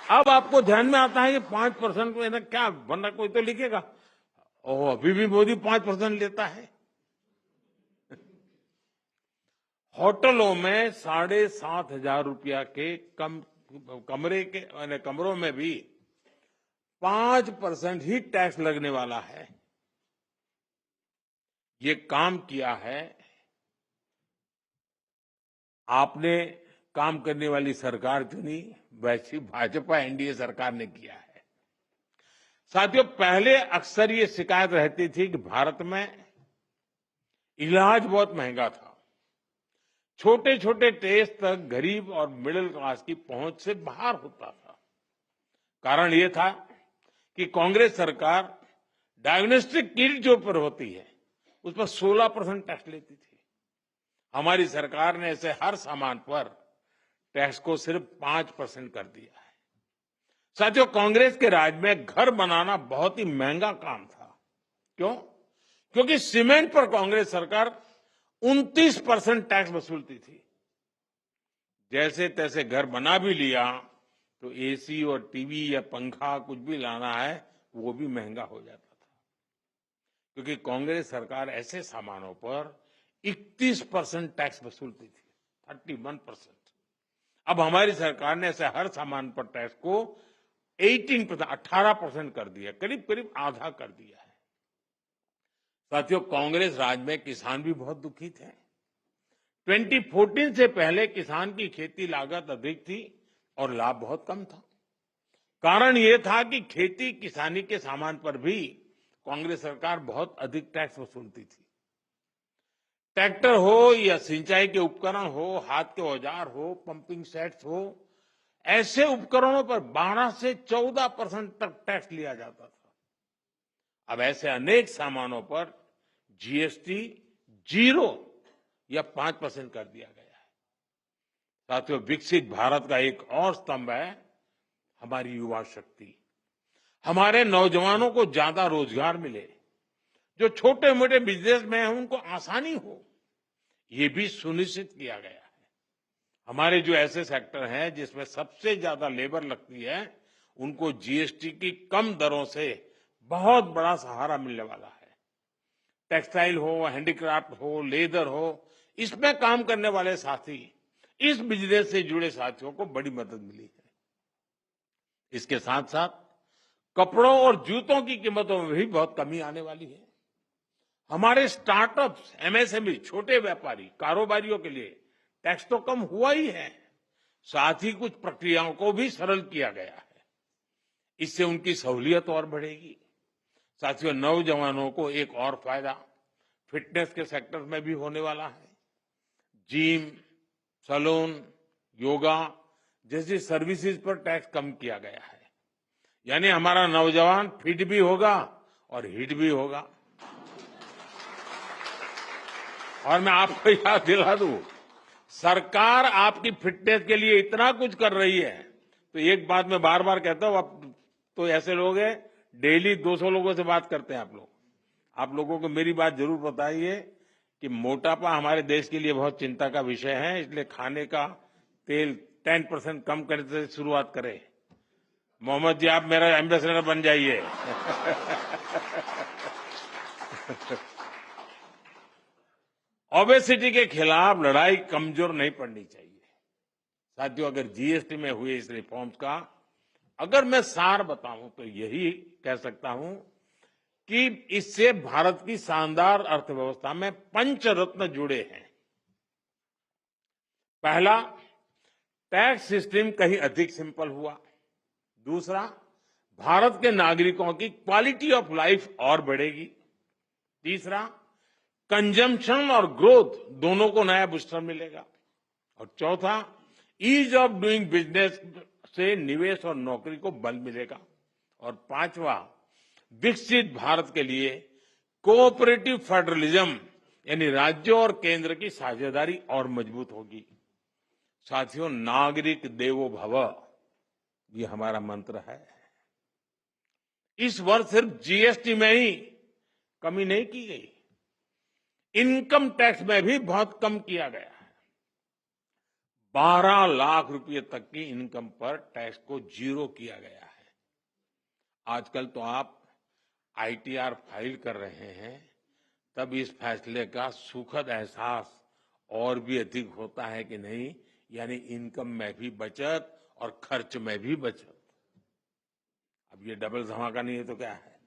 अब आपको ध्यान में आता है कि 5% में ना क्या, वरना कोई तो लिखेगा ओह अभी भी मोदी 5% लेता है। होटलों में 7,500 के कमरे के कमरों में भी 5% ही टैक्स लगने वाला है। ये काम किया है आपने, काम करने वाली सरकार चुनी, वैसी भाजपा एनडीए सरकार ने किया है। साथियों, पहले अक्सर ये शिकायत रहती थी कि भारत में इलाज बहुत महंगा था, छोटे छोटे टेस्ट तक गरीब और मिडिल क्लास की पहुंच से बाहर होता था। कारण ये था कि कांग्रेस सरकार डायग्नोस्टिक किट जो पर होती है उस पर 16% टैक्स लेती थी। हमारी सरकार ने ऐसे हर सामान पर टैक्स को सिर्फ 5% कर दिया है। साथियों, कांग्रेस के राज में घर बनाना बहुत ही महंगा काम था। क्यों? क्योंकि सीमेंट पर कांग्रेस सरकार 29% टैक्स वसूलती थी। जैसे तैसे घर बना भी लिया तो एसी और टीवी या पंखा कुछ भी लाना है वो भी महंगा हो जाता था, क्योंकि कांग्रेस सरकार ऐसे सामानों पर 31% टैक्स वसूलती थी, 31%। अब हमारी सरकार ने ऐसे हर सामान पर टैक्स को 18% कर दिया, करीब करीब आधा कर दिया है। साथियों, कांग्रेस राज में किसान भी बहुत दुखी थे। 2014 से पहले किसान की खेती लागत अधिक थी और लाभ बहुत कम था। कारण ये था कि खेती किसानी के सामान पर भी कांग्रेस सरकार बहुत अधिक टैक्स वसूलती थी। ट्रैक्टर हो या सिंचाई के उपकरण हो, हाथ के औजार हो, पंपिंग सेट्स हो, ऐसे उपकरणों पर 12 से 14% तक टैक्स लिया जाता था। अब ऐसे अनेक सामानों पर जीएसटी 0 या 5% कर दिया गया है। साथियों, विकसित भारत का एक और स्तंभ है हमारी युवा शक्ति। हमारे नौजवानों को ज्यादा रोजगार मिले, जो छोटे मोटे बिजनेस में हैं उनको आसानी हो, ये भी सुनिश्चित किया गया है। हमारे जो ऐसे सेक्टर हैं जिसमें सबसे ज्यादा लेबर लगती है, उनको जीएसटी की कम दरों से बहुत बड़ा सहारा मिलने वाला है। टेक्सटाइल हो, हैंडीक्राफ्ट हो, लेदर हो, इसमें काम करने वाले साथी, इस बिजनेस से जुड़े साथियों को बड़ी मदद मिली है। इसके साथ साथ कपड़ों और जूतों की कीमतों में भी बहुत कमी आने वाली है। हमारे स्टार्टअप्स, एमएसएमई, छोटे व्यापारी, कारोबारियों के लिए टैक्स तो कम हुआ ही है, साथ ही कुछ प्रक्रियाओं को भी सरल किया गया है। इससे उनकी सहूलियत और बढ़ेगी। साथियों, नौजवानों को एक और फायदा फिटनेस के सेक्टर में भी होने वाला है। जिम, सैलून, योगा जैसी सर्विसेज पर टैक्स कम किया गया है। यानी हमारा नौजवान फिट भी होगा और हिट भी होगा। और मैं आपको याद दिला दूं, सरकार आपकी फिटनेस के लिए इतना कुछ कर रही है, तो एक बात मैं बार बार कहता हूं, अब तो ऐसे लोग हैं डेली 200 लोगों से बात करते हैं आप लोगों को मेरी बात जरूर बताइए कि मोटापा हमारे देश के लिए बहुत चिंता का विषय है। इसलिए खाने का तेल 10% कम करने से शुरुआत करें। मोहम्मद जी, आप मेरा एम्बेसडर बन जाइए। ओबेसिटी के खिलाफ लड़ाई कमजोर नहीं पड़नी चाहिए। साथियों, अगर जीएसटी में हुए इस रिफॉर्म्स का अगर मैं सार बताऊं तो यही कह सकता हूं कि इससे भारत की शानदार अर्थव्यवस्था में पंचरत्न जुड़े हैं। पहला, टैक्स सिस्टम कहीं अधिक सिंपल हुआ। दूसरा, भारत के नागरिकों की क्वालिटी ऑफ लाइफ और बढ़ेगी। तीसरा, कंजम्पशन और ग्रोथ दोनों को नया बूस्टर मिलेगा। और चौथा, ईज ऑफ डूइंग बिजनेस से निवेश और नौकरी को बल मिलेगा। और पांचवा, विकसित भारत के लिए कोऑपरेटिव फेडरलिज्म यानी राज्यों और केंद्र की साझेदारी और मजबूत होगी। साथियों, नागरिक देवो भव ये हमारा मंत्र है। इस वर्ष सिर्फ जीएसटी में ही कमी नहीं की गई, इनकम टैक्स में भी बहुत कम किया गया है। 12 लाख रुपए तक की इनकम पर टैक्स को जीरो किया गया है। आजकल तो आप आईटीआर फाइल कर रहे हैं, तब इस फैसले का सुखद एहसास और भी अधिक होता है कि नहीं, यानी इनकम में भी बचत और खर्च में भी बचत। अब ये डबल धमाका नहीं है तो क्या है?